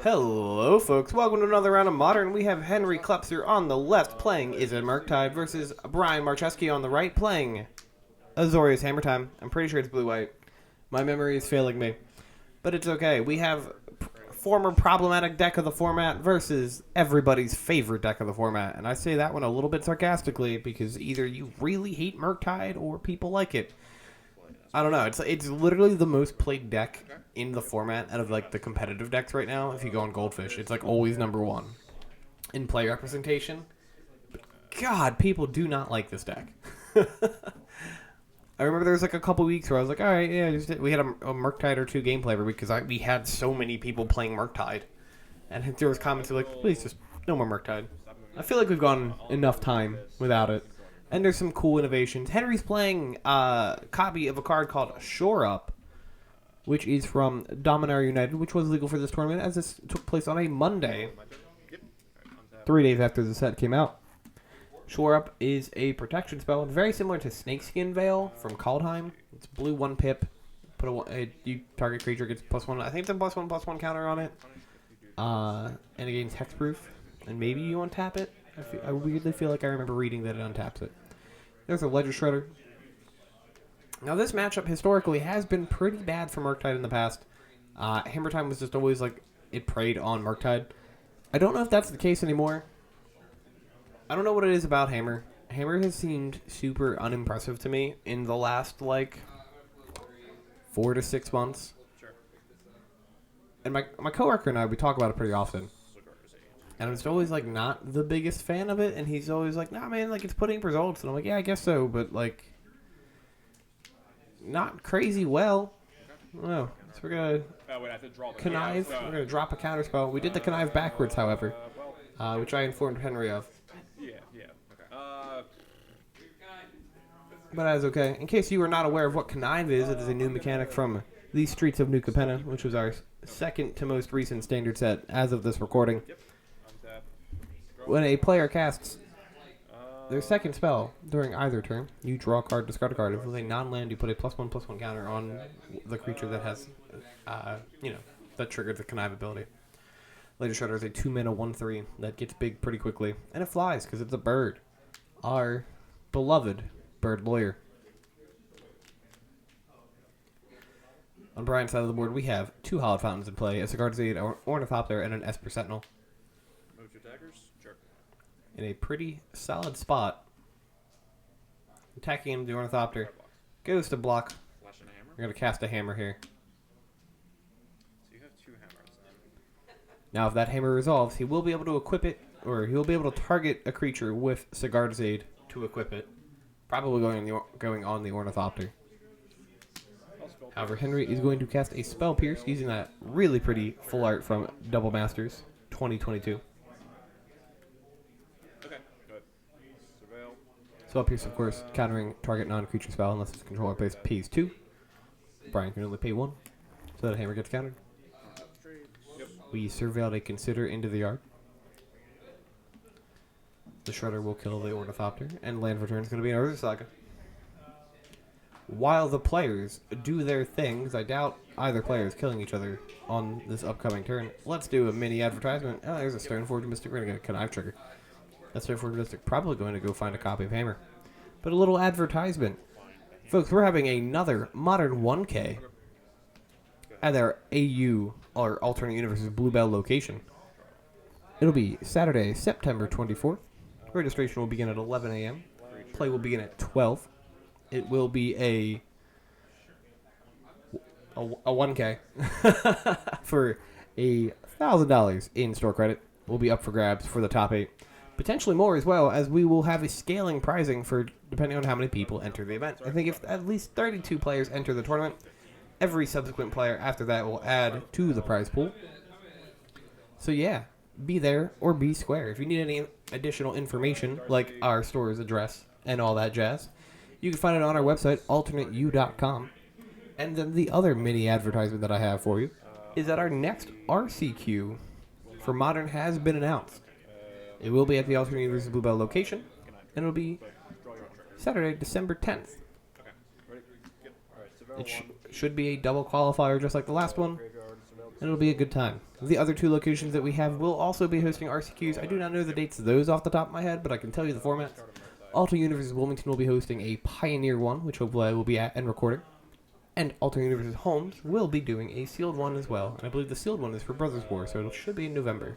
Hello, folks. Welcome to another round of Modern. We have Henry Klepser on the left playing Is It Murktide versus Brian Marcheski on the right playing Azorius Hammer Time. I'm pretty sure it's blue-white. My memory is failing me. But it's okay. We have former problematic deck of the format versus everybody's favorite deck of the format. And I say that one a little bit sarcastically because either you really hate Murktide or people like it. I don't know. It's literally the most played deck in the format out of like the competitive decks right now. If you go on Goldfish, it's like always number one in play representation. But God, people do not like this deck. I remember there was like a couple weeks where I was like, all right, yeah, we had a Murktide or two gameplay every week because we had so many people playing Murktide, and there was comments like, please just no more Murktide. I feel like we've gone enough time without it. And there's some cool innovations. Henry's playing a copy of a card called Shore Up, which is from Dominaria United, which was legal for this tournament, as this took place on a Monday, 3 days after the set came out. Shore Up is a protection spell, very similar to Snakeskin Veil from Kaldheim. It's blue 1 pip. You target creature gets +1. I think it's a +1/+1 counter on it. And it gains hexproof. And maybe you untap it. I weirdly feel like I remember reading that it untaps it. There's a Ledger Shredder. Now, this matchup historically has been pretty bad for Murktide in the past. Hammer Time was just always like it preyed on Murktide. I don't know if that's the case anymore. I don't know what it is about Hammer. Hammer has seemed super unimpressive to me in the last like 4 to 6 months. And my coworker and I, we talk about it pretty often. And I'm just always, like, not the biggest fan of it. And he's always like, nah, man, like, it's putting up results. And I'm like, yeah, I guess so. But, like, not crazy well. Oh, so we're going to connive. We're going to drop a counter spell. We did the connive backwards, however, which I informed Henry of. But that's okay. In case you are not aware of what connive is, it is a new mechanic from the Streets of New Capenna, which was our second to most recent standard set as of this recording. When a player casts their second spell during either turn, you draw a card, discard a card. If it's a non-land, you put a +1/+1 counter on the creature that has, that triggered the connive ability. Ledger Shredder is a 2-mana 1/3 that gets big pretty quickly. And it flies because it's a bird. Our beloved bird lawyer. On Brian's side of the board, we have 2 Hallowed Fountains in play, a Cigar Zade, Ornithopter, and an Esper Sentinel. In a pretty solid spot. Attacking him, the Ornithopter goes to block. We're going to cast a hammer here. So you have 2 hammers then. Now, if that hammer resolves, he will be able to equip it, or he will be able to target a creature with Cigar Zade to equip it. Probably going on the Ornithopter. However, Henry is going to cast a Spell Pierce using that really pretty full art from Double Masters 2022. Spell Pierce, of course, countering target non-creature spell unless its controller pays 2. Brian can only pay 1, so that hammer gets countered. We Surveilled a Consider into the yard. The Shredder will kill the Ornithopter, and land return is going to be an Urza Saga. While the players do their things, I doubt either player is killing each other on this upcoming turn. Let's do a mini advertisement. Oh, there's a Stoneforge Mystic. We're going to get a connive trigger. That's Stoneforge Mystic probably going to go find a copy of Hammer. But a little advertisement. Folks, we're having another Modern 1K at our AU, or Alternate Universes Bluebell location. It'll be Saturday, September 24th. Registration will begin at 11 a.m. Play will begin at 12. It will be a 1K for $1,000 in store credit. Will be up for grabs for the top 8. Potentially more as well, as we will have a scaling pricing for depending on how many people enter the event. I think if at least 32 players enter the tournament, every subsequent player after that will add to the prize pool. So yeah, be there or be square. If you need any additional information, like our store's address and all that jazz, you can find it on our website, alternateu.com. And then the other mini advertisement that I have for you is that our next RCQ for Modern has been announced. It will be at the Alternate Universes Bluebell location, and it'll be Saturday, December 10th. It should be a double qualifier just like the last one. and it'll be a good time. The other 2 locations that we have will also be hosting RCQs. I do not know the dates of those off the top of my head, but I can tell you the formats. Alter Universes Wilmington will be hosting a Pioneer one, which hopefully I will be at and recording. And Alter Universes Holmes will be doing a sealed one as well. And I believe the sealed one is for Brothers War, so it should be in November.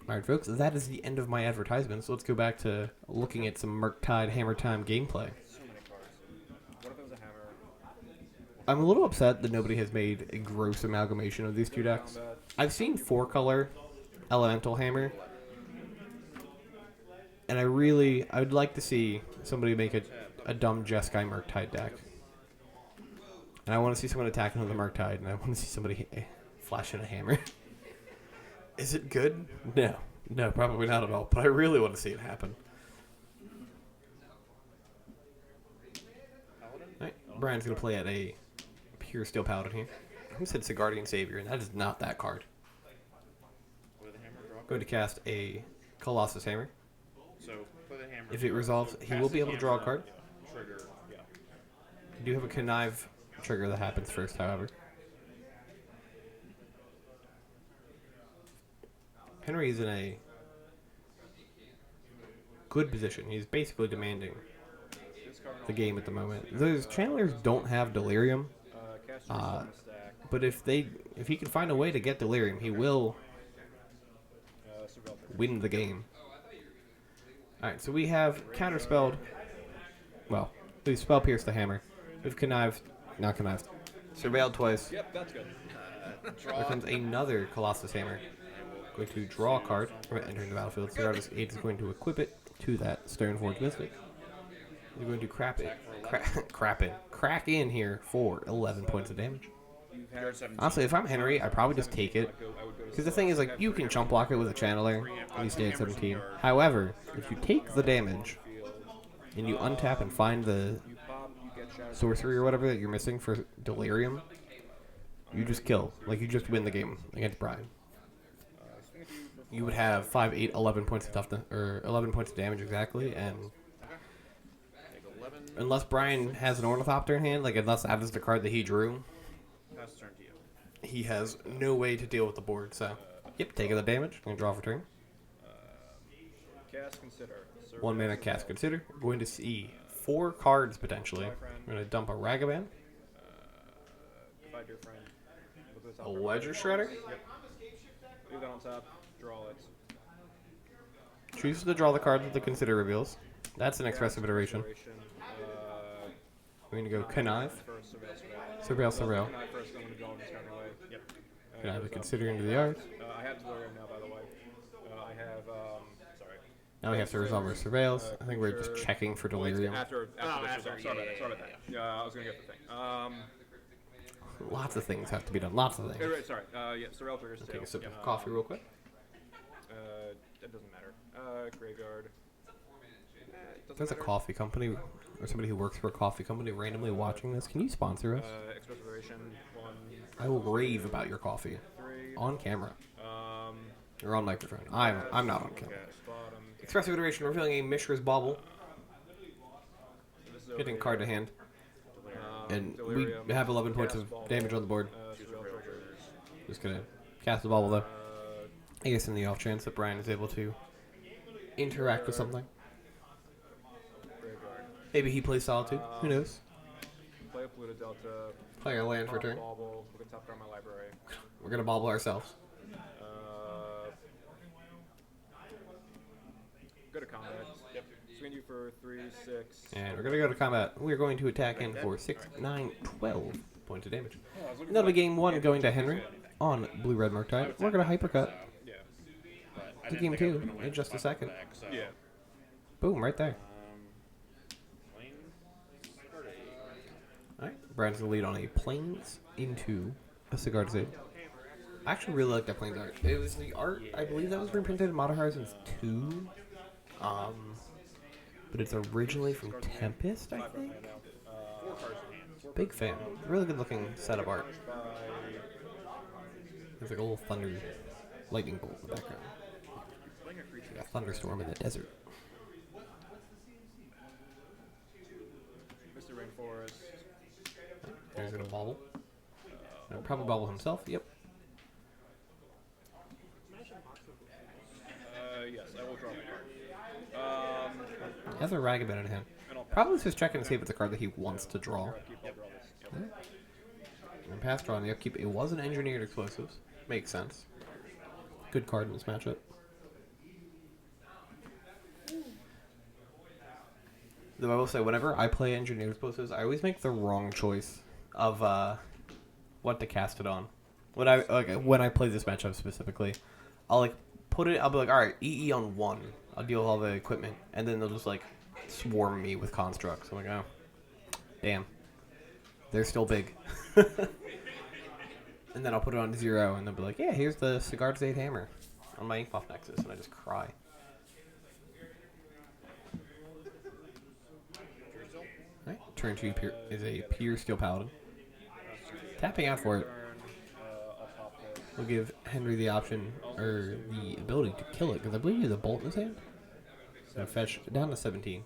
Alright folks, that is the end of my advertisements. So let's go back to looking at some Murktide Hammer Time gameplay. I'm a little upset that nobody has made a gross amalgamation of these 2 decks. I've seen 4-color Elemental Hammer, and I would like to see somebody make a dumb Jeskai Murktide deck. And I want to see someone attack another Murktide, and I want to see somebody flash in a hammer. Is it good? No. No, probably not at all, but I really want to see it happen. Alright, Brian's going to play at a Pure Steel Paladin here. Who said Sigardian Savior? And that is not that card. Going to cast a Colossus Hammer. If it resolves, he will be able to draw a card. I do have a Connive trigger that happens first, however. Henry is in a good position. He's basically demanding the game at the moment. Those channelers don't have Delirium, but if he can find a way to get Delirium, he will win the game. Alright, so we have counterspelled. Well, we spell pierced the hammer. We've connived, not connived, surveilled twice. Yep, that's good. There comes another Colossus Hammer. Going to draw a card from entering the battlefield. So Artist 8 is going to equip it to that Stoneforge Mystic. We're going to crack in here for 11 points of damage. Honestly, if I'm Henry, I probably just take it. Because the thing is, like, you can chump block it with a Channeler, and you stay at 17. However, if you take the damage, and you untap and find the sorcery or whatever that you're missing for Delirium, you just kill. Like, you just win the game against Brian. You would have 5, 8, 11 points of toughness, or 11 points of damage exactly, and unless Brian has an Ornithopter in hand, like unless that is the card that he drew, he has no way to deal with the board. So, yep, taking the damage. I'm gonna draw for turn. Cast Consider. 1 mana cast Consider. We're going to see 4 cards potentially. I'm gonna dump a Ragavan, a Ledger Shredder. Leave that on top. Draw it. Choose to draw the card that the Consider reveals. That's an expressive iteration. We're going to go Connive. Surveil. Connive the Consider into the yard. I have Delirium now, by the way. I have, sorry. Now we have to resolve our Surveils. I think we're just checking for Delirium. After sorry about that. I was going to get the thing. Lots of things have to be done. Lots of things. Sorry. Yeah, Surveil triggers too. Take a sip of coffee real quick. That doesn't matter. Graveyard. There's a coffee company or somebody who works for a coffee company randomly watching this. Can you sponsor us? Expressive Iteration. 1. I will rave about your coffee 3. on camera. Or on microphone. I'm not on camera. Expressive Iteration revealing a Mishra's Bauble. Getting card to hand. And we have 11 points of damage on the board. Just gonna cast the bauble though. I guess in the off chance that Brian is able to interact with something. Maybe he plays Solitude. Who knows? Play a Pluto Delta. Play our land for turn. Bauble. Look at top card of my library. We're gonna bauble ourselves. Go to combat. Yep. Swing you for 3, 6. And we're gonna go to combat. We're going to attack in for 6, 9, 12 points of damage. And that'll be game 1 going to Henry on Blue-Red Murktide. We're gonna hypercut to game 2 in just a second. Yeah. Boom, right there. Alright, Brian's gonna lead on a Plains into a Cigar Zid. I actually really like that Plains art. It was the art, I believe that was reprinted in Modern Horizons 2. But it's originally from Tempest, I think. Big fan. Really good looking set of art. There's like a little thunder, lightning bolt in the background. Like a thunderstorm in the desert. Mr. Rainforest. There's gonna bobble. Probably bobble himself. Yep. Yes, I will draw my card. He has a Ragavan in hand. And I'll pass. Probably just checking to see if it's a card that he wants to draw. I'll draw this. Yep. And pass draw on the upkeep. It was an engineered explosives. Makes sense. Good card in this matchup. Though I will say, whenever I play engineered explosives, I always make the wrong choice of what to cast it on. When I play this matchup specifically, I'll like put it. I'll be like, all right, EE on 1. I'll deal with all the equipment, and then they'll just like swarm me with constructs. I'm like, oh, damn, they're still big. And then I'll put it on 0, and they'll be like, yeah, here's the Cigar 8 hammer on my Inkmoth Nexus, and I just cry. Right. Turn 2 is a pure Steel Paladin. Tapping out for it will give Henry the option, or the ability to kill it, because I believe he has a bolt in his hand. So fetch down to 17.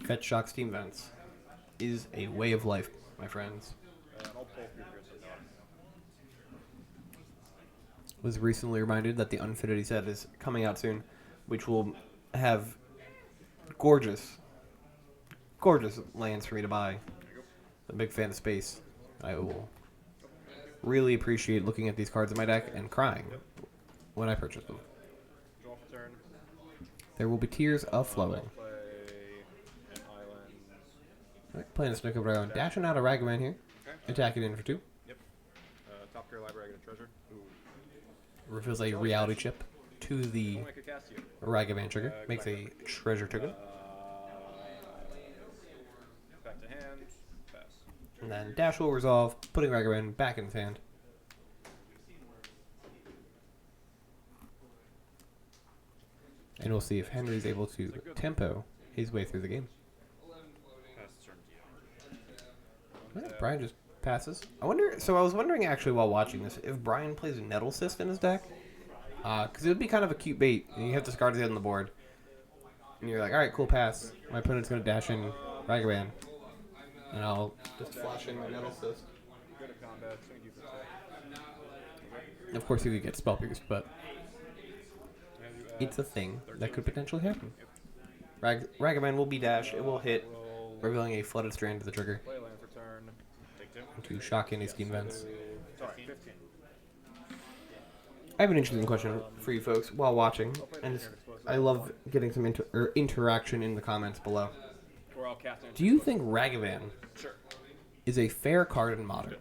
Fetch Shock Steam Vents is a way of life, my friends. Was recently reminded that the Unfitted set is coming out soon, which will have gorgeous lands for me to buy. I'm a big fan of space. I will really appreciate looking at these cards in my deck and crying when I purchase them. Draw for turn. There will be tears of flowing. Play an island. Right, playing a Snook of Ragavan. Dashing out a Ragavan here. Okay. Attacking in for 2. Yep. Top tier library, I get a treasure. Ooh. Reveals a reality chip to the I could cast you. Ragavan trigger. Makes a treasure trigger. Back to hand. Pass. And then Dash will resolve, putting Ragavan back in his hand. And we'll see if Henry's able to tempo his way through the game. Pass turn. Right, Brian just passes. I was wondering actually while watching this, if Brian plays Nettle Cyst in his deck. Because it would be kind of a cute bait. And you have discard it on the board. And you're like, alright, cool pass. My opponent's going to dash in Ragavan. And I'll just flash in my Nettle Cyst. Good at combat. Swing you for attack. Of course, you could get spell pierced, but it's a thing that could potentially happen. Ragavan will be dashed. It will hit, revealing a flooded strand to the trigger. Play land for turn. Take 2. To shock any Steam Vents. Sorry, 15. I have an interesting question for you folks while watching, and I love getting some interaction in the comments below. Or I'll cast it. Do you think Ragavan is a fair card in Modern?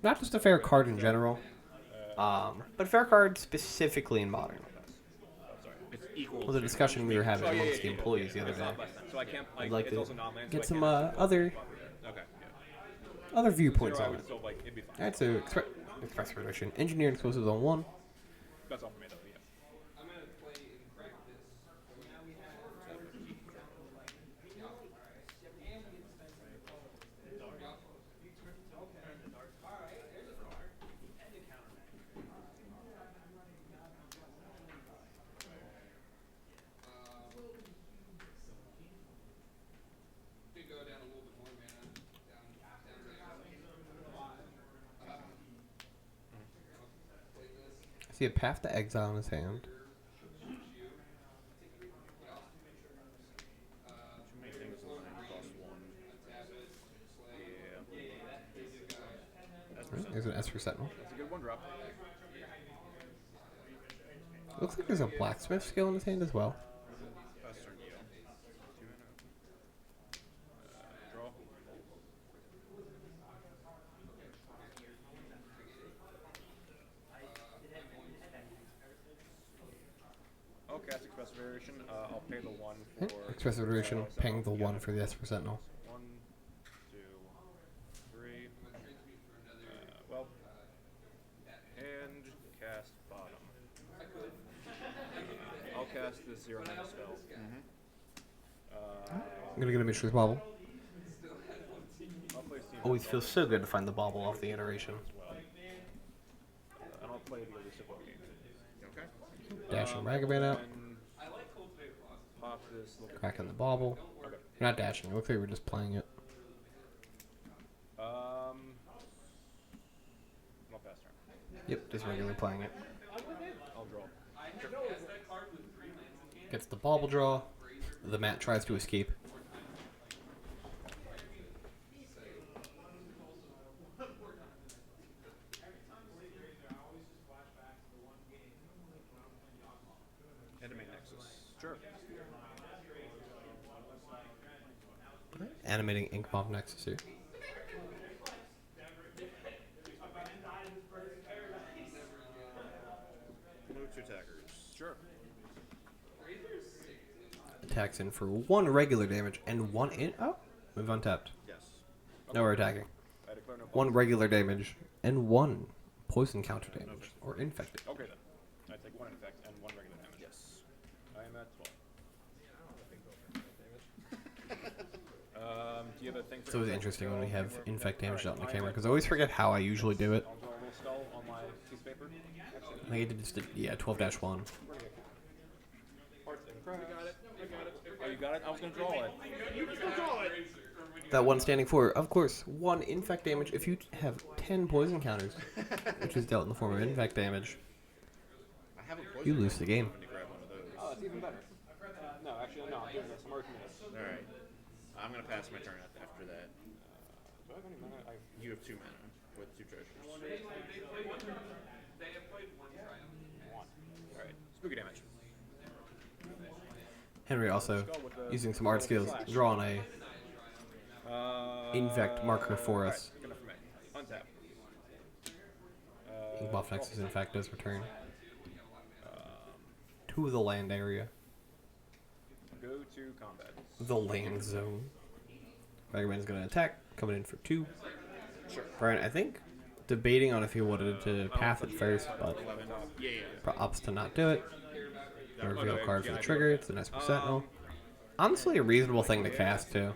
Not just a fair card in general, but a fair card specifically in Modern. It's equal. It was a discussion we were having amongst the employees the other day. So I can't. I'd like it's to also not land, get so I some can't- other Okay. other viewpoints I on would it. still like. It'd be fine. Alright, so Express Federation. Engineering explosives on 1. That's all for me though. Yeah. I see a Path to Exile in his hand. Too many things in line. Cost 1. Yeah. Right, there's an Esper Sentinel. That's a good one drop. Looks like there's a Blacksmith skill in his hand as well. Pass turn. Yeah. 2 mana. Draw. I'll cast Express Variation. I'll pay the 1 for. Express Federation, paying the 1 for the Esper Sentinel. 1, 2, 3. Well, and cast bottom. I'll cast this 0 mana spell. I'm gonna get a Mishra's Bobble. I'll play Steam Always feels so good to find the bobble off the iteration. as well. And I'll play the Elusive Game. Okay. Dashing Ragavan out, And pop this. cracking the bobble. Okay. We're not dashing, it looks like we're just playing it. I'll pass turn. Yep, just regularly playing it. I'll draw. Gets the bauble draw. The mat tries to escape. Animate Nexus. Sure. Animating Ink Mob Nexus here. Move 2 attackers. Sure. Attacks in for 1 regular damage and 1 in. Oh, move untapped. Yes. No, we're attacking. I declare no 1 regular damage and 1 poison counter damage or infected. Okay then. I take 1 infect and 1 regular damage. Yes. I am at 12. Do you have a thing for It's always interesting when we have infect damage out on the camera because I always forget how I usually do it. I'll draw a little skull on my piece of paper. I think I did just 12-1. I got it. Oh, you got it? I was gonna draw it. You can still draw it. That 1 standing for, of course, 1 infect damage if you have 10 poison counters, which is dealt in the form of infect damage. I have a You lose the game. to grab one of those. Oh, that's even better. No, actually, no. I'm doing this. I'm working this. All right. I'm gonna pass my turn after that. Do I have any mana? You have 2 mana with 2 treasures. 1. All right. Spooky damage. Henry also, using some art skills, drawing a infect marker for us. Right, enough for me. Untap. Ink Mob Nexus, in fact, does return to the land area. Go to combat. The land zone. Ragavan's going to attack, coming in for 2. Sure. Brian, I think, debating on if he wanted to path it first, but 11. Yeah. opts to not do it. Reveal a card for the trigger. It's an Esper Sentinel. Honestly, a reasonable thing to cast, too.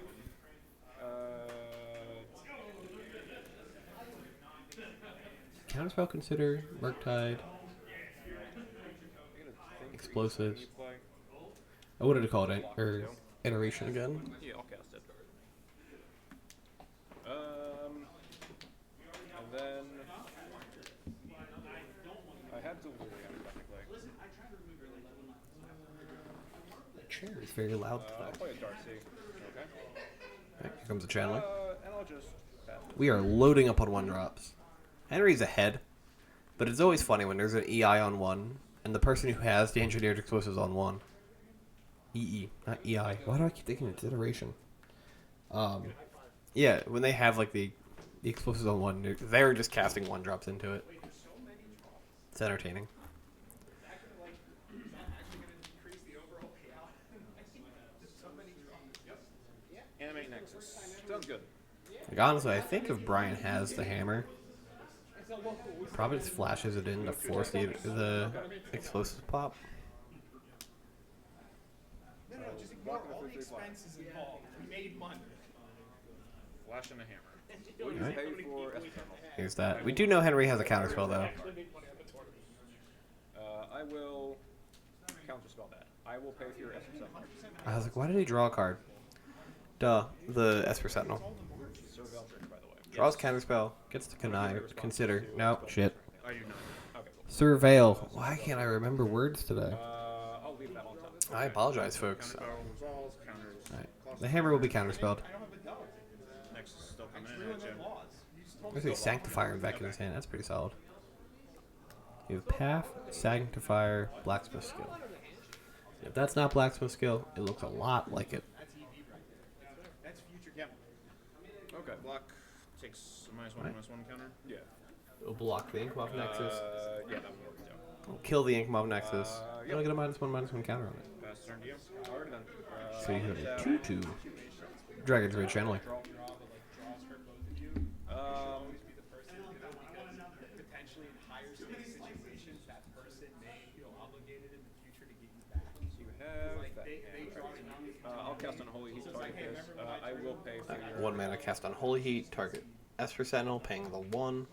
Counterspell consider, Murktide, explosives. I wanted to call it iteration again. Yeah, I'll cast it. And then I had to technically. The chair is very loud I'll today. play a Darcy. Okay. Right, here comes the channeler. And I'll just pass. We are loading up on 1-drops. Henry's ahead, but it's always funny when there's an EI on 1, and the person who has the engineered explosives on 1. EE, not EI. Why do I keep thinking it's iteration? Yeah, when they have like the explosives on 1, they're just casting 1-drops into it. It's entertaining. Animate Nexus. Sounds good. Like, honestly, I think if Brian has the hammer, probably just flashes it in to force the explosives pop. No, just ignore all the expenses involved. We made money. Flash and a hammer. What do you Right. pay for Esper? Here's that. We do know Henry has a counterspell, though. I will counterspell that. I will pay for your Esper Sentinel. I was like, why did he draw a card? Duh, the Esper Sentinel. Sir Veldrick, by the way. Draws counterspell, gets to consider. No, shit. I do not. Okay, cool. Surveil. Why can't I remember words today? I'll leave that on top. I apologize, folks. Resolves, counters. Alright. The hammer will be counterspelled. Next is still coming in at you. There's a Sanctifier back in his hand. That's pretty solid. You have Path, Sanctifier, Blacksmith skill. If that's not Blacksmith skill, it looks a lot like it. That's future. Yeah. Okay. Block takes a -1/-1 counter. Yeah. It'll block the Ink Mob Nexus. Yeah, that would work too. It'll kill the Ink Mob Nexus. Yep. It'll get a -1/-1 counter on it. Pass turn to you. Alrighty then. So you have a 2/2. Dragon's Rage channeling. Potentially in higher stakes situations, that person may feel obligated in the future to give you back. You have that hand. I'll cast on Holy Heat target this. I will pay for your... 1 mana cast on Holy Heat, target Esper Sentinel, paying the 1.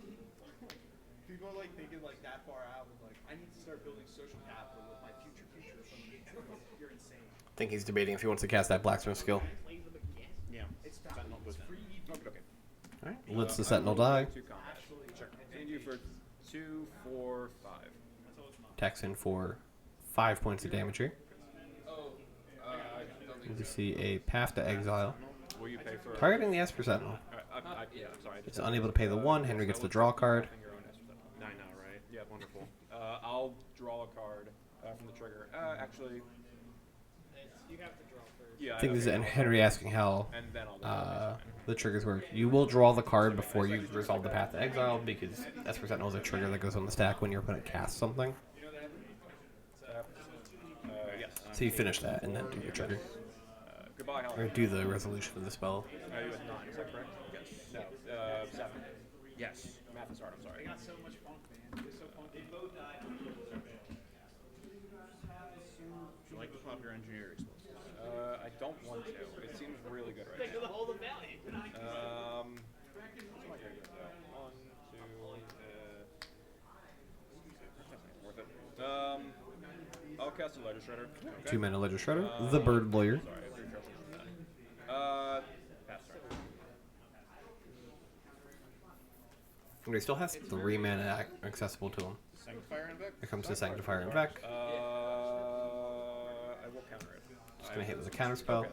People are like thinking like that far out, and like I need to start building social capital with my future. You're insane. I think he's debating if he wants to cast that Blacksmith skill. Play them again. Yeah. It's Sentinel it's with free. Okay. Alright, lets the Sentinel die. To combat. Check. Send you for 2, 4, 5. Attacks in for 5 points of damage here. You see a Path to Exile. Will you pay for? Targeting the Esper Sentinel. Yeah, I'm sorry. It's unable to pay the 1. Henry gets to draw a card. 9 now, right? Yeah, wonderful. I'll draw a card from the trigger. Actually, You have to draw first. yeah. I think this is Henry asking how And then I'll the triggers work. You will draw the card before you resolve the Path to Exile because Esper Sentinel is a trigger that goes on the stack when your opponent casts something. yes. So you finish that and then do your trigger. Goodbye, Hal. Or do the resolution of the spell. You at 9, is that correct? Yes. No. 7. Yes. Math is hard. I'm sorry. They got so much funk, man. They're so funky. Both died. Do you like the Popular Engineer explosives? I don't want to. It seems really good right Think of now. the whole of Valley. What's my grade do? 1, 2, worth it. I'll cast a Ledger Shredder. Okay. 2 mana Ledger Shredder. The Bird Lawyer. Sorry, I have 3 treasures from that. Pass turn. And he still has 3 mana accessible to him. Sanctifier and Vec? Here comes the Sanctifier and Vec. I will counter it. Just going to hit with a counter spell.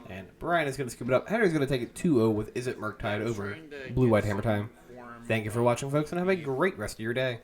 And Brian is going to scoop it up. Henry's going to take it 2-0 with Is It Murktide over Blue White Hammer Time. Thank you for watching, folks, and have a great rest of your day.